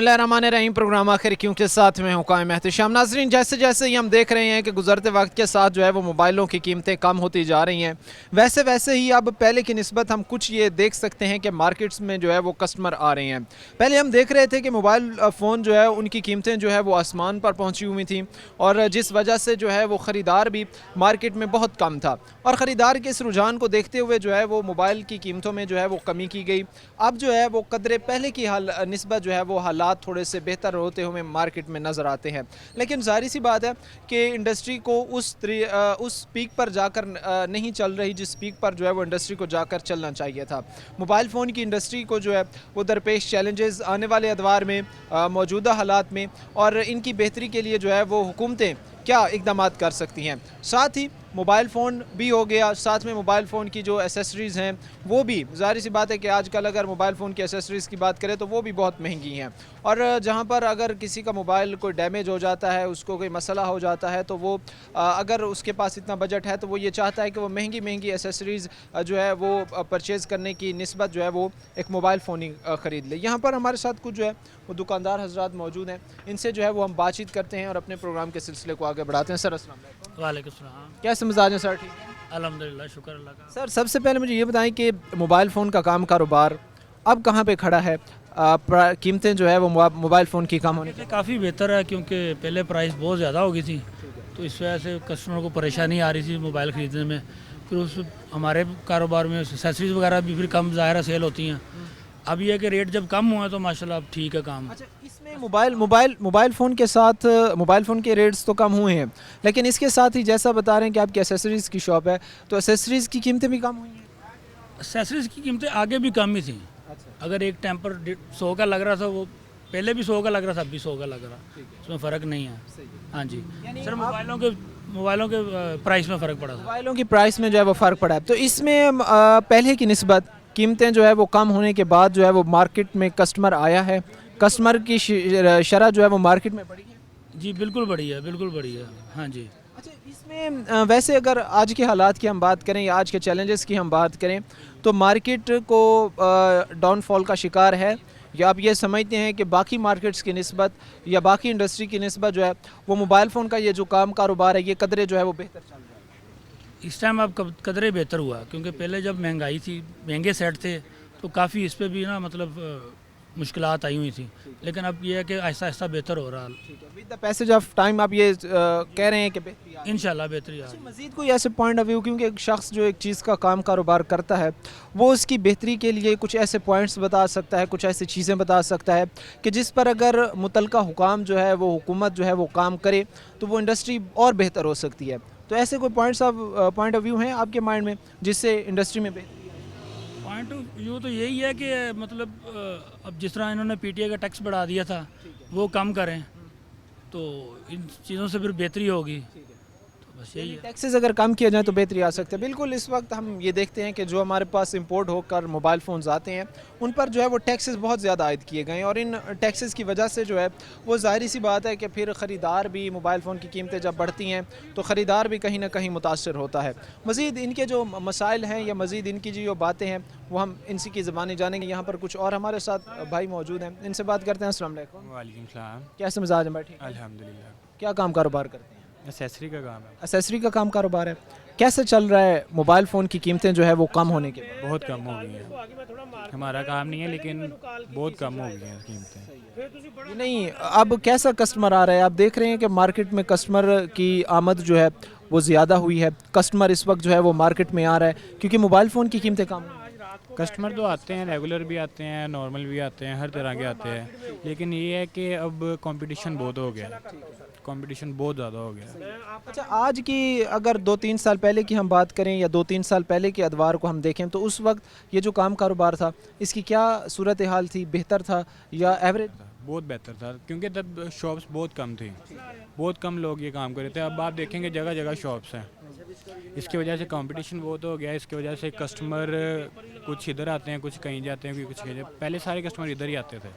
बिस्मिल्लाहिर्रहमानिर्रहीम। प्रोग्राम आखिर क्यों के साथ में हूँ कायम एहतशाम। नाज़रीन, जैसे जैसे ही हम देख रहे हैं कि गुज़रते वक्त के साथ जो है वो मोबाइलों की कीमतें कम होती जा रही हैं, वैसे वैसे ही अब पहले की निस्बत हम कुछ ये देख सकते हैं कि मार्केट्स में जो है वो कस्टमर आ रहे हैं। पहले हम देख रहे थे कि मोबाइल फ़ोन जो है उनकी कीमतें जो है वो आसमान पर पहुँची हुई थी, और जिस वजह से जो है वो ख़रीदार भी मार्केट में बहुत कम था, और ख़रीदार के इस रुझान को देखते हुए जो है वो मोबाइल की कीमतों में जो है वो कमी की गई। अब जो है वो कदरे पहले की निस्बत जो है वो हालात थोड़े से बेहतर होते हुए मार्केट में नज़र आते हैं। लेकिन जाहिर सी बात है कि इंडस्ट्री को उस पीक पर जाकर नहीं चल रही जिस पीक पर जो है वो इंडस्ट्री को जाकर चलना चाहिए था। मोबाइल फ़ोन की इंडस्ट्री को जो है वो दरपेश चैलेंजेस आने वाले अदवार में, मौजूदा हालात में, और इनकी बेहतरी के लिए जो है वो हुकूमतें क्या इकदाम कर सकती हैं। साथ ही मोबाइल फ़ोन भी हो गया, साथ में मोबाइल फ़ोन की जो एसेसरीज़ हैं वो भी, ज़ाहिर सी बात है कि आजकल अगर मोबाइल फ़ोन की एसेसरीज़ की बात करें तो वो भी बहुत महंगी हैं, और जहाँ पर अगर किसी का मोबाइल कोई डैमेज हो जाता है, उसको कोई मसला हो जाता है, तो वो अगर उसके पास इतना बजट है तो वो ये चाहता है कि वो महंगी महंगी एसेसरीज़ जो है वो परचेज़ करने की निस्बत जो है वो एक मोबाइल फ़ोन ही ख़रीद ले। यहाँ पर हमारे साथ कुछ जो है वो दुकानदार हजरात मौजूद हैं, इनसे जो है वो हम बातचीत करते हैं और अपने प्रोग्राम के सिलसिले को आगे बढ़ाते हैं। सर अस्सलाम वालेकुम। वालेकुम सलाम। कैसे मिजाज हैं सर? ठीक है अल्हम्दुलिल्लाह, शुक्र अल्लाह का। सर। सबसे पहले मुझे ये बताएं कि मोबाइल फ़ोन का कारोबार अब कहाँ पे खड़ा है? कीमतें जो है वो मोबाइल फ़ोन की कम होने ये काफ़ी बेहतर है क्योंकि पहले प्राइस बहुत ज़्यादा हो गई थी, तो इस वजह से कस्टमर को परेशानी आ रही थी मोबाइल ख़रीदने में। फिर उस हमारे कारोबार में एक्सेसरीज वगैरह भी फिर कम ज़ाहिर सेल होती हैं। अब ये है कि रेट जब कम हुए तो माशाल्लाह अब ठीक है काम। अच्छा, इसमें मोबाइल फ़ोन के साथ मोबाइल फ़ोन के रेट्स तो कम हुए हैं, लेकिन इसके साथ ही जैसा बता रहे हैं कि आपकी एसेसरीज़ की शॉप है, तो एसेसरीज़ की कीमतें भी कम हुई हैं? एक्सेसरीज की कीमतें आगे भी कम ही थी। अगर एक टेम्पर 100 का लग रहा था, वो पहले भी 100 का लग रहा था, अब भी 100 का लग रहा, उसमें फ़र्क नहीं है। हाँ जी, सर मोबाइलों के प्राइस में फ़र्क पड़ा था। मोबाइलों की प्राइस में जो है वो फ़र्क पड़ा है, तो इसमें पहले की निस्बत कीमतें जो है वो कम होने के बाद जो है वो मार्केट में कस्टमर आया है, कस्टमर की शरह जो है वो मार्केट में बढ़ी है। जी बिल्कुल बढ़िया, बिल्कुल बढ़िया। हाँ जी। अच्छा, इसमें वैसे अगर आज के हालात की हम बात करें या आज के चैलेंजेस की हम बात करें, तो मार्केट को डाउनफॉल का शिकार है, या आप ये समझते हैं कि बाकी मार्केट्स की निस्बत या बाकी इंडस्ट्री की निस्बत जो है वो मोबाइल फ़ोन का ये जो कारोबार है ये कदरे जो है वो बेहतर चल रहा है? इस टाइम अब कदरे बेहतर हुआ क्योंकि पहले जब महंगाई थी, महंगे सेट थे, तो काफ़ी इस पे भी ना मतलब मुश्किलात आई हुई थी, लेकिन अब ये है कि आहिस्ता आहिस्ता बेहतर हो रहा है। With the passage of time आप ये कह रहे हैं कि बेहतरी आ रही है। इंशाल्लाह बेहतरी आ रही है। मज़ीद कोई ऐसे पॉइंट ऑफ व्यू, क्योंकि एक शख्स जो एक चीज़ का कारोबार करता है वो उसकी बेहतरी के लिए कुछ ऐसे पॉइंट्स बता सकता है, कुछ ऐसी चीज़ें बता सकता है कि जिस पर अगर मुतलका हुकाम जो है वो हुकूमत जो है वो काम करे तो वो इंडस्ट्री और बेहतर हो सकती है। तो ऐसे कोई पॉइंट ऑफ व्यू हैं आपके माइंड में जिससे इंडस्ट्री में बेहतरी? पॉइंट ऑफ व्यू तो यही है कि मतलब अब जिस तरह इन्होंने पीटीए का टैक्स बढ़ा दिया था वो कम करें, तो इन चीज़ों से फिर बेहतरी होगी, तो बस यही है। टैक्सेस अगर कम किया जाए तो बेहतरी आ सकती है। बिल्कुल, इस वक्त हम ये देखते हैं कि जो हमारे पास इंपोर्ट होकर मोबाइल फ़ोन्स आते हैं उन पर जो है वो टैक्सेस बहुत ज़्यादा आयद किए गए हैं, और इन टैक्सेस की वजह से जो है वो ज़ाहिर सी बात है कि फिर ख़रीदार भी, मोबाइल फ़ोन की कीमतें जब बढ़ती हैं तो ख़रीदार भी कहीं ना कहीं मुतासर होता है। मज़ीद इनके जो मसाइल हैं या मज़ीद इनकी जो बातें हैं वो हम इनसी की ज़बानी जानेंगे। यहाँ पर कुछ और हमारे साथ भाई मौजूद हैं, इनसे बात करते हैं। अस्सलाम वालेकुम। वालेकुम सलाम। कैसे मिजाज हैं? बैठे। अल्हम्दुलिल्लाह। क्या कारोबार करते हैं? एसेसरी का काम है। एसेसरी का कारोबार है। कैसे चल रहा है मोबाइल फ़ोन की कीमतें जो है वो कम होने के बाद? बहुत कम हो गई हैं। हमारा काम नहीं है लेकिन बहुत कम हो गई हैं कीमतें। नहीं, अब कैसा कस्टमर आ रहा है? आप देख रहे हैं कि मार्केट में कस्टमर की आमद जो है वो ज़्यादा हुई है, कस्टमर इस वक्त जो है वो मार्केट में आ रहा है क्योंकि मोबाइल फ़ोन की कीमतें कम हैं। कस्टमर तो आते हैं, रेगुलर भी आते हैं, नॉर्मल भी आते हैं, हर तरह के आते हैं, लेकिन ये है कि अब कंपटीशन बहुत हो गया, कंपटीशन बहुत ज़्यादा हो गया। अच्छा, आज की अगर 2-3 साल पहले की हम बात करें या 2-3 साल पहले के अदवार को हम देखें तो उस वक्त ये जो कारोबार था इसकी क्या सूरत हाल थी? बेहतर था या एवरेज? बहुत बेहतर था क्योंकि तब शॉप्स बहुत कम थी, बहुत कम लोग ये काम कर रहे थे। अब आप देखेंगे जगह जगह शॉप्स हैं, इसकी वजह से कंपटीशन बहुत हो गया है। इसकी वजह से कस्टमर कुछ इधर आते हैं, कुछ कहीं जाते हैं, कुछ कहीं पहले सारे कस्टमर इधर ही आते थे।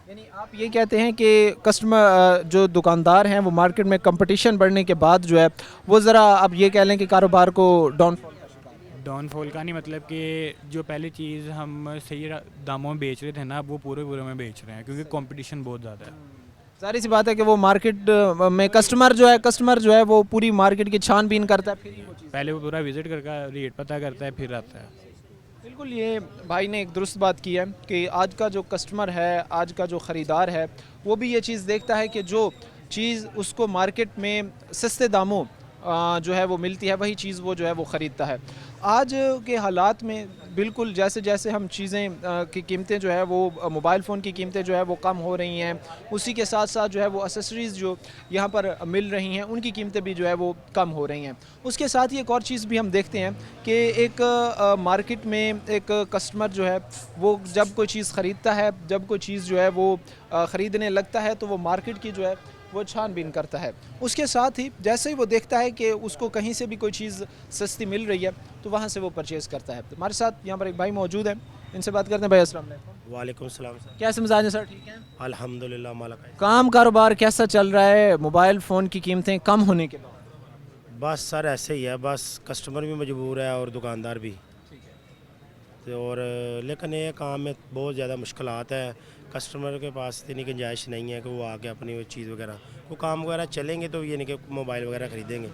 यानी आप ये कहते हैं कि कस्टमर जो दुकानदार हैं वो मार्केट में कंपटीशन बढ़ने के बाद जो है वो ज़रा, अब ये कह लें कि कारोबार को डाउनफॉल? डाउनफॉल का नहीं, मतलब कि जो पहले चीज़ हम सही दामों में बेच रहे थे ना, अब वो पूरे पूरे में बेच रहे हैं क्योंकि कंपटीशन बहुत ज़्यादा है। जाहिर सी बात है कि वो मार्केट में कस्टमर जो है वो पूरी मार्केट की छानबीन करता है, फिर ही वो चीज़। पहले वो पूरा विज़िट करके रेट पता करता है फिर आता है। बिल्कुल, ये भाई ने एक दुरुस्त बात की है कि आज का जो कस्टमर है, आज का जो ख़रीदार है, वो भी ये चीज़ देखता है कि जो चीज़ उसको मार्केट में सस्ते दामों जो है वो मिलती है, वही चीज़ वो जो है वो ख़रीदता है। आज के हालात में बिल्कुल जैसे जैसे हम चीज़ें की कीमतें जो है वो मोबाइल फ़ोन की कीमतें जो है वो कम हो रही हैं, उसी के साथ साथ जो है वो एसेसरीज़ जो यहाँ पर मिल रही हैं उनकी कीमतें भी जो है वो कम हो रही हैं। उसके साथ ही एक और चीज़ भी हम देखते हैं कि एक मार्केट में एक कस्टमर जो है वो जब कोई चीज़ ख़रीदता है, जब कोई चीज़ जो है वो ख़रीदने लगता है तो वो मार्केट की जो है वो छानबीन करता है। उसके साथ ही जैसे ही वो देखता है कि उसको कहीं से भी कोई चीज़ सस्ती मिल रही है तो वहाँ से वो परचेज़ करता है। तो हमारे साथ यहाँ पर एक भाई मौजूद हैं, इनसे बात करते हैं। भाई अस्सलाम वालेकुम। वालेकुम सलाम सर। कैसे मिजाज हैं सर, ठीक हैं? अल्हम्दुलिल्लाह माला का। काम कारोबार कैसा चल रहा है मोबाइल फ़ोन की कीमतें कम होने के बाद? बस सर ऐसे ही है, बस कस्टमर भी मजबूर है और दुकानदार भी। और लेकिन ये काम में बहुत ज़्यादा मुश्किलात है। कस्टमर के पास इतनी गुंजाइश नहीं है कि वो आके अपनी वो चीज़ वगैरह वो काम वगैरह चलेंगे तो ये नहीं कि मोबाइल वगैरह ख़रीदेंगे।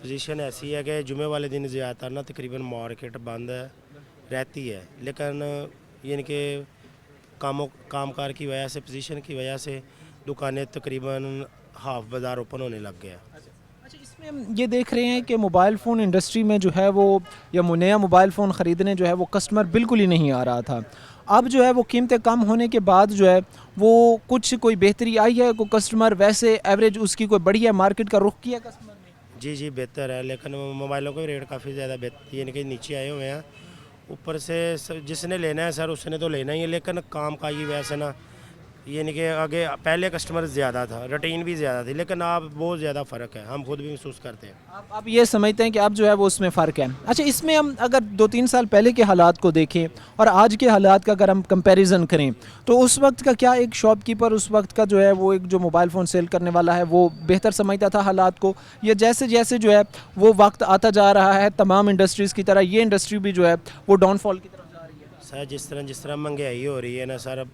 पोजीशन ऐसी है कि जुमे वाले दिन ज़्यादातर ना तकरीबन मार्केट बंद रहती है, लेकिन यानी कि कामकार की वजह से, पोजीशन की वजह से दुकानें तकरीबन हाफ बाज़ार ओपन होने लग गया। अच्छा, इसमें हम ये देख रहे हैं कि मोबाइल फ़ोन इंडस्ट्री में जो है वो या नया मोबाइल फ़ोन ख़रीदने जो है वो कस्टमर बिल्कुल ही नहीं आ रहा था। अब जो है वो कीमतें कम होने के बाद जो है वो कुछ कोई बेहतरी आई है, कोई कस्टमर वैसे एवरेज उसकी कोई बढ़िया मार्केट का रुख किया कस्टमर ने? जी जी बेहतर है, लेकिन मोबाइलों के रेट काफ़ी ज़्यादा बेहतर यानी कि नीचे आए हुए हैं। ऊपर से जिसने लेना है सर उसने तो लेना ही है, लेकिन काम का ही वैसे ना यानी कि आगे पहले कस्टमर ज़्यादा था, रूटीन भी ज़्यादा थी, लेकिन अब बहुत ज़्यादा फ़र्क है, हम खुद भी महसूस करते हैं। आप ये समझते हैं कि अब जो है वो उसमें फ़र्क है। अच्छा, इसमें हम अगर 2-3 साल पहले के हालात को देखें और आज के हालात का अगर हम कंपैरिजन करें तो उस वक्त का क्या एक शॉपकीपर उस वक्त का जो है वो एक जो मोबाइल फ़ोन सेल करने वाला है वो बेहतर समझता था हालात को, या जैसे जैसे जो है वो वक्त आता जा रहा है तमाम इंडस्ट्रीज़ की तरह ये इंडस्ट्री भी जो है वो डाउनफॉल की तरफ जा रही है? सर जिस तरह महंगाई हो रही है ना सर,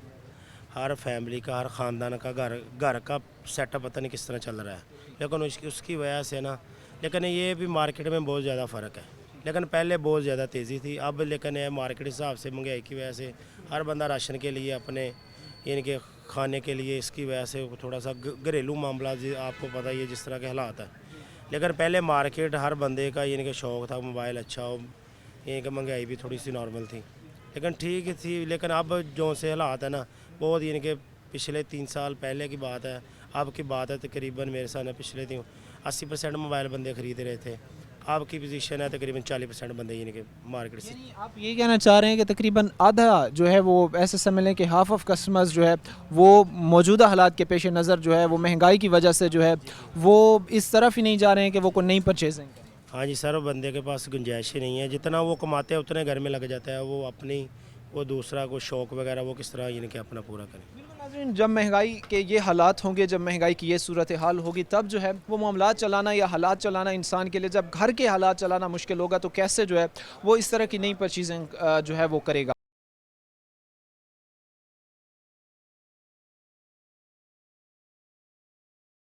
हर फैमिली का, हर ख़ानदान का घर का सेटअप पता नहीं किस तरह चल रहा है, लेकिन उसकी वजह से ना, लेकिन ये भी मार्केट में बहुत ज़्यादा फ़र्क है। लेकिन पहले बहुत ज़्यादा तेज़ी थी, अब लेकिन ये मार्केट हिसाब से महंगाई की वजह से हर बंदा राशन के लिए अपने यानी कि खाने के लिए इसकी वजह से थोड़ा सा घरेलू मामला आपको पता ही है जिस तरह के हालात है। लेकिन पहले मार्केट हर बंदे का यानी कि शौक़ था मोबाइल अच्छा हो, यानी कि महंगाई भी थोड़ी सी नॉर्मल थी, लेकिन ठीक थी। लेकिन अब जो से हालात है ना बहुत यानी कि पिछले 3 साल पहले की बात है, अब की बात है तकरीबन मेरे सामने पिछले 80% मोबाइल बंदे ख़रीद रहे थे, अब की पोजीशन है तकरीबन 40% बंदे यानी कि मार्केट से। यानी आप ये कहना चाह रहे हैं कि तकरीबन आधा जो है वो ऐसे समझ लें कि हाफ ऑफ कस्टमर्स जो है वो मौजूदा हालात के पेश नज़र जो है वो महंगाई की वजह से जो है वो इस तरफ ही नहीं जा रहे हैं कि वो कोई नई परचेजिंग करें? हाँ जी सर, बंदे के पास गुंजाइश ही नहीं है, जितना वो कमाते हैं उतने घर में लग जाता है, वो अपनी वो दूसरा को शौक़ वगैरह वो किस तरह यानी कि अपना पूरा करें। बिल्कुल नाज़रीन, जब महंगाई के ये हालात होंगे, जब महंगाई की ये सूरत हाल होगी, तब जो है वो मामलात चलाना या हालात चलाना इंसान के लिए, जब घर के हालात चलाना मुश्किल होगा तो कैसे जो है वो इस तरह की नई परचेजिंग जो है वो करेगा।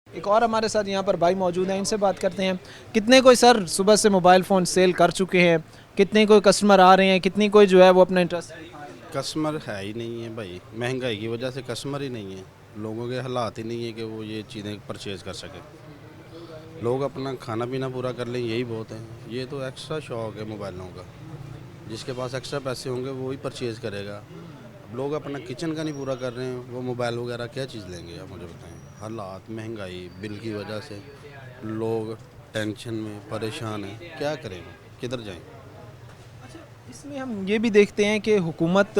एक और हमारे साथ यहाँ पर भाई मौजूद हैं, इनसे बात करते हैं। कितने कोई सर सुबह से मोबाइल फ़ोन सेल कर चुके हैं, कितने कोई कस्टमर आ रहे हैं, कितनी कोई जो है वो अपना इंटरेस्ट? कस्टमर है ही नहीं है भाई, महंगाई की वजह से कस्टमर ही नहीं है, लोगों के हालात ही नहीं है कि वो ये चीज़ें परचेज़ कर सकें। लोग अपना खाना पीना पूरा कर लें यही बहुत है। ये तो एक्स्ट्रा शौक है मोबाइलों का, जिसके पास एक्स्ट्रा पैसे होंगे वो ही परचेज़ करेगा। अब लोग अपना किचन का नहीं पूरा कर रहे हैं, वो मोबाइल वगैरह क्या चीज़ लेंगे आप मुझे बताएं। हालात महंगाई बिल की वजह से लोग टेंशन में परेशान हैं, क्या करें, किधर जाएं। इसमें हम ये भी देखते हैं कि हुकूमत,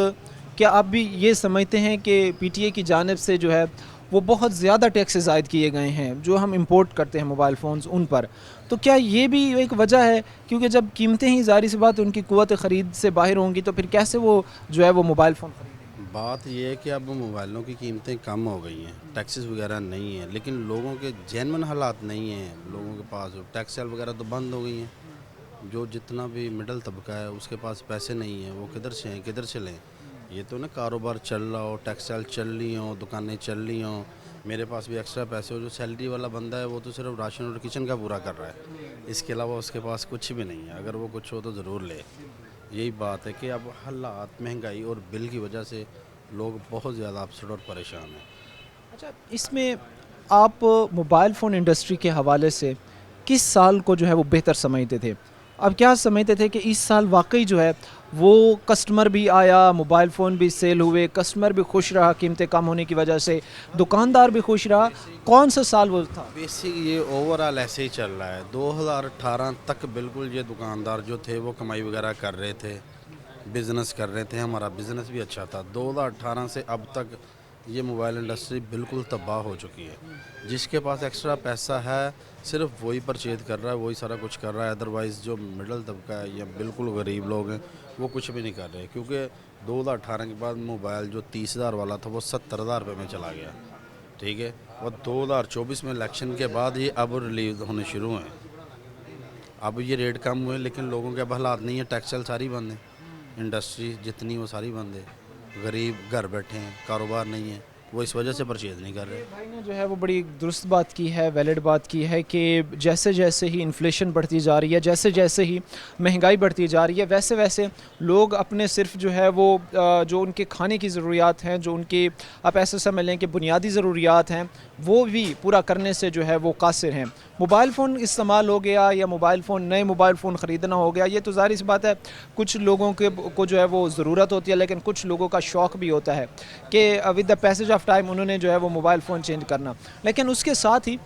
क्या आप भी ये समझते हैं कि पीटीए की जानिब से जो है वो बहुत ज़्यादा टैक्सेस आयद किए गए हैं जो हम इंपोर्ट करते हैं मोबाइल फ़ोन्स उन पर, तो क्या ये भी एक वजह है? क्योंकि जब कीमतें ही ज़ाहिर सी बात उनकी कुव्वत ख़रीद से बाहर होंगी तो फिर कैसे वो जो है वो मोबाइल फ़ोन खरीदेंगे? बात ये है कि अब मोबाइलों की कीमतें कम हो गई हैं, टैक्सेस वगैरह नहीं है, लेकिन लोगों के जेन्युइन हालात नहीं हैं। लोगों के पास टैक्स सेल वगैरह तो बंद हो गई हैं, जो जितना भी मिडिल तबका है उसके पास पैसे नहीं है, वो किधर से हैं, किधर से लें। ये तो ना कारोबार चल रहा हो, टेक्सटाइल चल रही हो, दुकानें चल रही हों, मेरे पास भी एक्स्ट्रा पैसे हो। जो सैलरी वाला बंदा है वो तो सिर्फ राशन और किचन का पूरा कर रहा है, इसके अलावा उसके पास कुछ भी नहीं है। अगर वो कुछ हो तो ज़रूर ले। यही बात है कि अब हालात, महंगाई और बिल की वजह से लोग बहुत ज़्यादा अपसेट और परेशान हैं। अच्छा, इसमें आप मोबाइल फ़ोन इंडस्ट्री के हवाले से किस साल को जो है वो बेहतर समझते थे? अब क्या समझते थे कि इस साल वाकई जो है वो कस्टमर भी आया, मोबाइल फ़ोन भी सेल हुए, कस्टमर भी खुश रहा कीमतें कम होने की वजह से, दुकानदार भी खुश रहा? कौन सा साल वो था? बेसिक ये ओवरऑल ऐसे ही चल रहा है। 2018 तक बिल्कुल ये दुकानदार जो थे वो कमाई वगैरह कर रहे थे, बिज़नेस कर रहे थे, हमारा बिज़नेस भी अच्छा था। 2018 से अब तक ये मोबाइल इंडस्ट्री बिल्कुल तबाह हो चुकी है। जिसके पास एक्स्ट्रा पैसा है सिर्फ वही परचेज कर रहा है, वही सारा कुछ कर रहा है। अदरवाइज़ जो मिडिल तबका है या बिल्कुल गरीब लोग हैं वो कुछ भी नहीं कर रहे, क्योंकि 2018 के बाद मोबाइल जो 30,000 वाला था वो 70,000 रुपये में चला गया, ठीक है। और 2024 में इलेक्शन के बाद ये अब रिलीज़ होने शुरू हैं। अब ये रेट कम हुए, लेकिन लोगों के अब हालात नहीं है। टेक्सटाइल सारी बंद है, इंडस्ट्री जितनी वो सारी बंद है। गरीब घर बैठे हैं, कारोबार नहीं है, वो इस वजह से परचेज़ नहीं कर रहे। भाई ने जो है वो बड़ी दुरुस्त बात की है, वैलिड बात की है कि जैसे जैसे ही इन्फ्लेशन बढ़ती जा रही है, जैसे जैसे ही महंगाई बढ़ती जा रही है, वैसे वैसे लोग अपने सिर्फ जो है वो जो उनके खाने की ज़रूरियात हैं, जो उनकी आप ऐसे समझ लें कि बुनियादी ज़रूरियात हैं, वो भी पूरा करने से जो है वो कासिर हैं। मोबाइल फ़ोन इस्तेमाल हो गया या मोबाइल फ़ोन, नए मोबाइल फ़ोन ख़रीदना हो गया, ये तो ज़ाहिर सी बात है कुछ लोगों के को जो है वो ज़रूरत होती है, लेकिन कुछ लोगों का शौक़ भी होता है कि with the passage of time उन्होंने जो है वो मोबाइल फ़ोन चेंज करना। लेकिन उसके साथ ही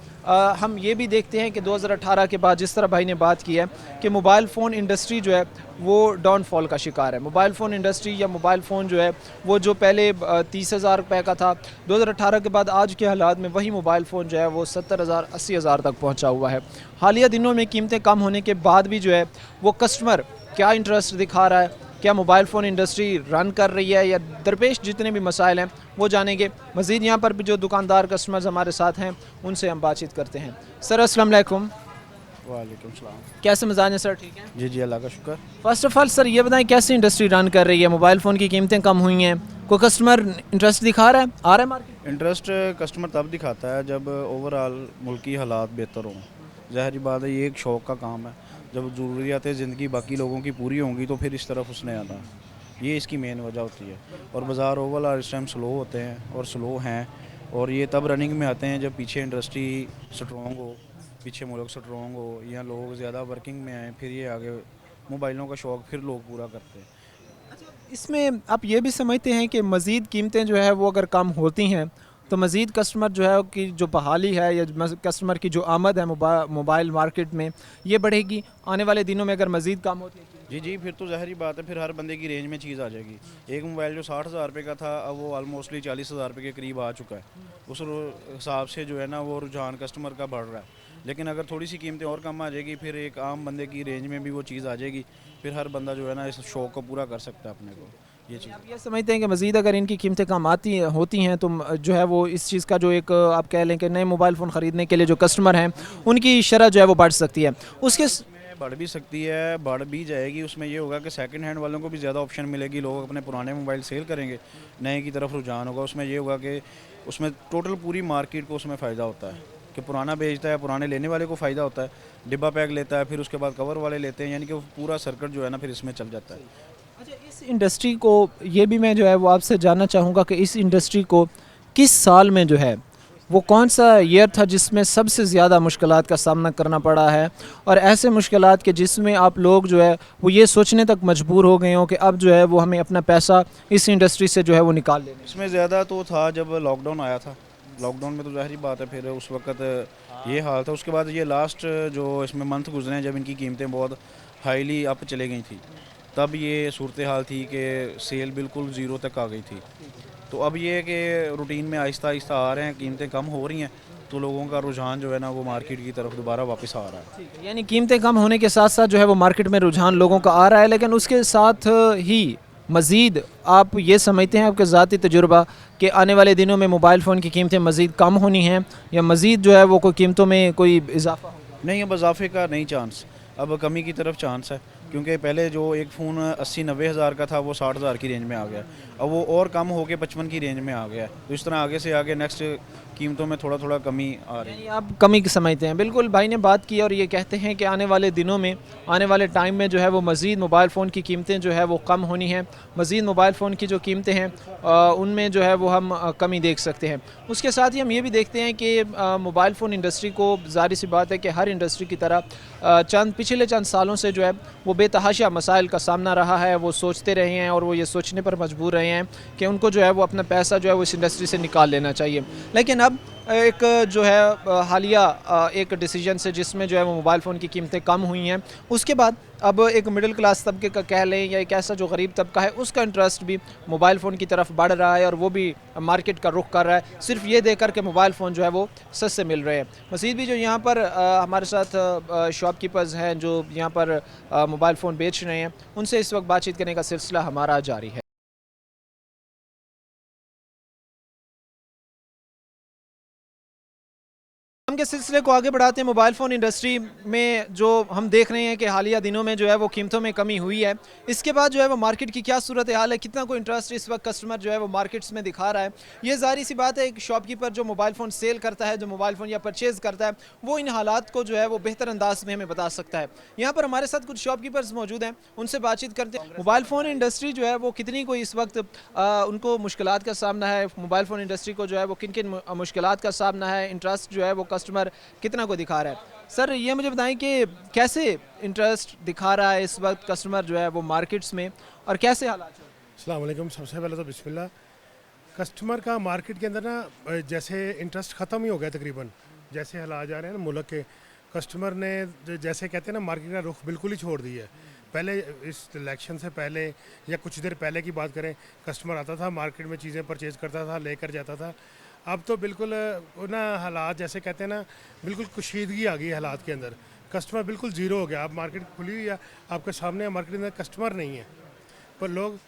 हम ये भी देखते हैं कि 2018 के बाद जिस तरह भाई ने बात की है कि मोबाइल फ़ोन इंडस्ट्री जो है वो डाउनफॉल का शिकार है। मोबाइल फ़ोन इंडस्ट्री या मोबाइल फ़ोन जो है वो जो पहले 30,000 रुपये का था, 2018 के बाद आज के हालात में वही मोबाइल फ़ोन जो है वो 70,000 80,000 तक पहुंचा हुआ है। हालिया दिनों में कीमतें कम होने के बाद भी जो है वो कस्टमर क्या इंटरेस्ट दिखा रहा है, क्या मोबाइल फ़ोन इंडस्ट्री रन कर रही है या दरपेश जितने भी मसाइल हैं वो जानेंगे। मज़ीद यहाँ पर भी जो दुकानदार कस्टमर्स हमारे साथ हैं उनसे हम बातचीत करते हैं। सर अस्सलाम वालेकुम। वालेकुम सलाम। कैसे मिजाज हैं सर? ठीक है जी जी, अल्लाह का शुक्र। फर्स्ट ऑफ ऑल सर ये बताएं कैसे इंडस्ट्री रन कर रही है? मोबाइल फ़ोन की कीमतें कम हुई हैं, कोई कस्टमर इंटरेस्ट दिखा रहा है, आ रहा है मार्केट? इंटरेस्ट कस्टमर तब दिखाता है जब ओवरऑल मुल्की हालात बेहतर हों। ज़ाहिर बात है ये एक शौक़ का काम है। जब ज़रूरियात ज़िंदगी बाकी लोगों की पूरी होंगी तो फिर इस तरफ उसने आना, ये इसकी मेन वजह होती है। और बाज़ार ओवरऑल इस टाइम स्लो होते हैं और स्लो हैं, और ये तब रनिंग में आते हैं जब पीछे इंडस्ट्री स्ट्रॉन्ग हो, पीछे मुल्क स्ट्रॉन्ग हो, या लोग ज़्यादा वर्किंग में आए, फिर ये आगे मोबाइलों का शौक़ फिर लोग पूरा करते हैं। इसमें आप ये भी समझते हैं कि मज़ीद कीमतें जो है वो अगर कम होती हैं तो मज़ीद कस्टमर जो है कि जो बहाली है या कस्टमर की जो आमद है मोबाइल मार्केट में ये बढ़ेगी आने वाले दिनों में अगर मज़ीद कम होती है? जी जी, फिर तो ज़ाहिर बात है, फिर हर बंदे की रेंज में चीज़ आ जाएगी। एक मोबाइल जो 60,000 रुपये का था अब वो ऑलमोस्टली 40,000 रुपये के करीब आ चुका है। उस हिसाब से जो है ना वो रुझान कस्टमर का बढ़ रहा है। लेकिन अगर थोड़ी सी कीमतें और कम आ जाएगी फिर एक आम बंदे की रेंज में भी वो चीज़ आ जाएगी, फिर हर बंदा जो है ना इस शौक़ को पूरा कर सकता है अपने को। ये चीज़ आप ये समझते हैं कि मज़ीद अगर इनकी कीमतें कम होती हैं तो जो है वो इस चीज़ का जो एक आप कह लें कि नए मोबाइल फ़ोन ख़रीदने के लिए जो कस्टमर हैं उनकी शरह जो है वो बढ़ सकती है, उसके बढ़ भी सकती है, बढ़ भी जाएगी। उसमें ये होगा कि सेकंड हैंड वालों को भी ज़्यादा ऑप्शन मिलेगी, लोग अपने पुराने मोबाइल सेल करेंगे, नए की तरफ रुझान होगा। उसमें ये होगा कि उसमें टोटल पूरी मार्केट को उसमें फ़ायदा होता है कि पुराना बेचता है, पुराने लेने वाले को फ़ायदा होता है, डिब्बा पैक लेता है, फिर उसके बाद कवर वाले लेते हैं, यानी कि पूरा सर्किट जो है ना फिर इसमें चल जाता है। अच्छा, इस इंडस्ट्री को ये भी मैं जो है वो आपसे जानना चाहूँगा कि इस इंडस्ट्री को किस साल में जो है वो कौन सा ईयर था जिसमें सबसे ज़्यादा मुश्किलात का सामना करना पड़ा है, और ऐसे मुश्किलात के जिसमें आप लोग जो है वो ये सोचने तक मजबूर हो गए हो कि अब जो है वो हमें अपना पैसा इस इंडस्ट्री से जो है वो निकाल लेना? इसमें ज़्यादा तो था जब लॉकडाउन आया था। लॉकडाउन में तो ज़ाहिर बात है फिर उस वक्त ये हाल था। उसके बाद ये लास्ट जो इसमें मंथ गुजरे हैं जब इनकी कीमतें बहुत हाईली अप चले गई थी, तब ये सूरत हाल थी कि सेल बिल्कुल ज़ीरो तक आ गई थी। तो अब ये कि रूटीन में आहिस्ता आहिस्ता आ रहे हैं, कीमतें कम हो रही हैं, तो लोगों का रुझान जो है ना वो मार्केट की तरफ दोबारा वापस आ रहा है। यानी कीमतें कम होने के साथ साथ जो है वो मार्केट में रुझान लोगों का आ रहा है, लेकिन उसके साथ ही मज़ीद आप ये समझते हैं आपके ज़ाती तजुर्बा कि आने वाले दिनों में मोबाइल फ़ोन की कीमतें मज़ीद कम होनी हैं या मज़ीद जो है वो कोई कीमतों में कोई इजाफा होगा? नहीं, अब इजाफे का नहीं चांस। अब कमी की तरफ चांस है, क्योंकि पहले जो एक फ़ोन 80-90 हज़ार का था वो 60 हज़ार की रेंज में आ गया, अब वो और कम होके 55 की रेंज में आ गया है। तो इस तरह आगे से आगे नेक्स्ट कीमतों में थोड़ा थोड़ा कमी आ रही है। यानी आप कमी की समझते हैं। बिल्कुल भाई ने बात की और ये कहते हैं कि आने वाले दिनों में, आने वाले टाइम में जो है वो मज़ीद मोबाइल फ़ोन की कीमतें जो है वो कम होनी हैं। मज़ीद मोबाइल फ़ोन की जो कीमतें हैं उनमें जो है वो हम कमी देख सकते हैं। उसके साथ ही हम ये भी देखते हैं कि मोबाइल फ़ोन इंडस्ट्री को, ज़ाहिर सी बात है कि हर इंडस्ट्री की तरह पिछले चंद सालों से जो है वो बेतहाशा मसाइल का सामना रहा है। वो सोचते रहे हैं और वो ये सोचने पर मजबूर रहे हैं कि उनको जो है वो अपना पैसा जो है वो इस इंडस्ट्री से निकाल लेना चाहिए। लेकिन अब एक जो है हालिया एक डिसीजन से, जिसमें जो है वो मोबाइल फ़ोन की कीमतें कम हुई हैं, उसके बाद अब एक मिडिल क्लास तबके का कह लें या एक ऐसा जो गरीब तबका है, उसका इंटरेस्ट भी मोबाइल फ़ोन की तरफ बढ़ रहा है और वो भी मार्केट का रुख कर रहा है सिर्फ ये देकर के मोबाइल फ़ोन जो है वो सस्ते मिल रहे हैं। मज़ीद भी जो यहाँ पर हमारे साथ शॉपकीपर्स हैं जो यहाँ पर मोबाइल फ़ोन बेच रहे हैं, उनसे इस वक्त बातचीत करने का सिलसिला हमारा जारी है। हम के सिलसिले को आगे बढ़ाते हैं। मोबाइल फ़ोन इंडस्ट्री में जो हम देख रहे हैं कि हालिया दिनों में जो है वो कीमतों में कमी हुई है, इसके बाद जो है वो मार्केट की क्या सूरत हाल है, कितना कोई इंटरेस्ट इस वक्त कस्टमर जो है वो मार्केट्स में दिखा रहा है, ये ज़ाहिर सी बात है एक शॉपकीपर जो मोबाइल फ़ोन सेल करता है, जो मोबाइल फ़ोन या परचेज़ करता है, वो इन हालात को जो है वो बेहतर अंदाज में हमें बता सकता है। यहाँ पर हमारे साथ कुछ शॉपकीपर्स मौजूद हैं, उनसे बातचीत करते हैं। मोबाइल फ़ोन इंडस्ट्री जो है वो कितनी कोई इस वक्त उनको मुश्किलात का सामना है, मोबाइल फ़ोन इंडस्ट्री को जो है वो किन किन मुश्किलात का सामना है, इंटरेस्ट जो है वो कस्टमर कितना को दिखा रहा है। सर ये मुझे बताएं कि कैसे इंटरेस्ट दिखा रहा है इस वक्त कस्टमर जो है वो मार्केट्स में, और कैसे हालात हैं? अस्सलाम वालेकुम। सबसे पहले तो बिस्मिल्लाह। कस्टमर का मार्केट के अंदर ना जैसे इंटरेस्ट ख़त्म ही हो गया तकरीबन, जैसे हालात जा रहे हैं ना मुल्क के, कस्टमर ने जैसे कहते हैं ना मार्केट का रुख बिल्कुल ही छोड़ दिया है। पहले इस इलेक्शन से पहले या कुछ देर पहले की बात करें, कस्टमर आता था मार्केट में, चीज़ें परचेज़ करता था, लेकर जाता था। अब तो बिल्कुल ना हालात जैसे कहते हैं ना, बिल्कुल कुशीदगी आ गई है हालात के अंदर। कस्टमर बिल्कुल ज़ीरो हो गया। अब मार्केट खुली हुई है आपके सामने, मार्केट के अंदर कस्टमर नहीं है, पर लोग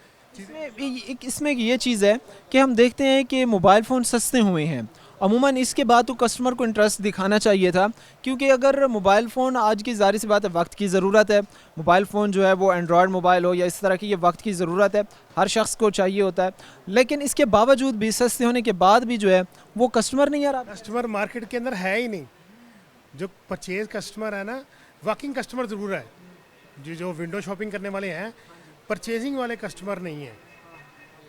इसमें ये चीज़ है कि हम देखते हैं कि मोबाइल फ़ोन सस्ते हुए हैं। अमूमन इसके बाद तो कस्टमर को इंटरेस्ट दिखाना चाहिए था, क्योंकि अगर मोबाइल फ़ोन आज की ज़ाहिर सी बात है वक्त की ज़रूरत है। मोबाइल फ़ोन जो है वो एंड्रॉयड मोबाइल हो या इस तरह की, ये वक्त की ज़रूरत है, हर शख्स को चाहिए होता है। लेकिन इसके बावजूद भी, सस्ते होने के बाद भी जो है वो कस्टमर नहीं आ रहा। कस्टमर मार्केट के अंदर है ही नहीं। जो परचेज़ कस्टमर है ना, वॉकिंग कस्टमर ज़रूर है, जो विंडो शॉपिंग करने वाले हैं, परचेजिंग वाले कस्टमर नहीं है।